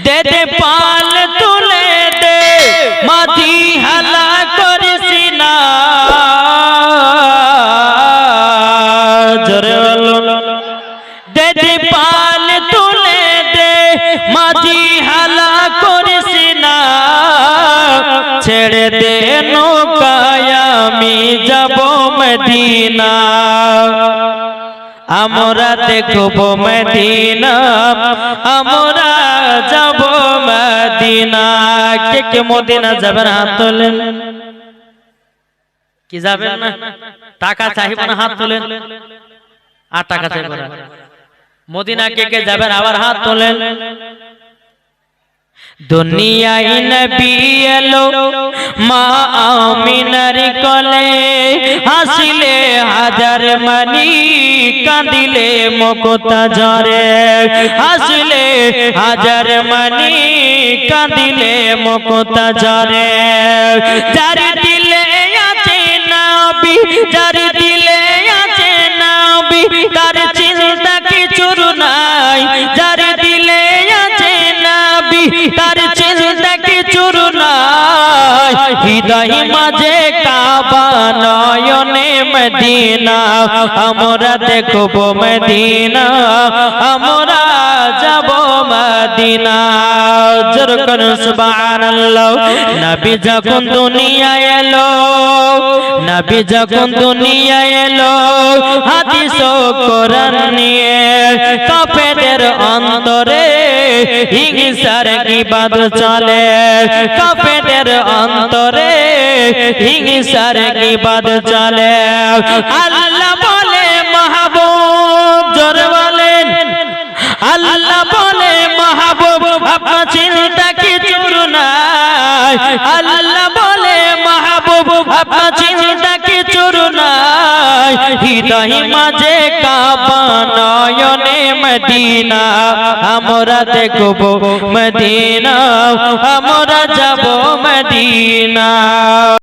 দে দে পাল তুলে দে মাঝি হালা করিস না জোরে বলো দে দে পাল তুলে দে মাঝি হালা করিস না ছেড়ে দে নৌকায় আমি যাব মদিনা আমরা দেখব মদিনা আমরা যাব মদিনা কে কে মদিনা যাবেন হাত তোলেন কি যাবেন না টাকা চাইব না হাত তোলেন আর টাকা চাইব না মদিনা কে কে যাবেন আবার হাত তোলেন দুনিয়ায় নবী এলো মা আমিনার কোলে হাসিলে হাজার মানি কাঁদিলে মুক্তা ঝরে হাসিলে হাজার মানি কাঁদিলে মুক্তা ঝরে যার দিলে আছে নবী যার দিলে আছে নবী তার চিন্তা কিছুর নাই যার দিলে আছে নবী তার চিন্তা কিছুর নাই হৃদয় মাঝে কাবা নয়নে মদিনা আমরা দেখব মদিনা আমরা যাব মদিনা জোরে করুন সুবহানাল্লাহ নবী যখন দুনিয়ায় এলো নবী যখন দুনিয়ায় এলো হাদিস ও কোরআন নিয়ে কাফেরদের অন্তরে হিংসার গীবত চলে কাফেরদের অন্তরে হিংসার গীবত চলে আল্লাহ বলে মাহবুব জোরে বলেন আল্লাহ বলে মাহবুব আপনার চিন্তা কিছুর নাই আল্লাহ বলে মাহবুব আপনার চিন্তা কিছুর নাই হৃদয় মাঝে কাবা নয়নে মদিনা আমরা দেখব মদিনা আমরা যাব মদিনা।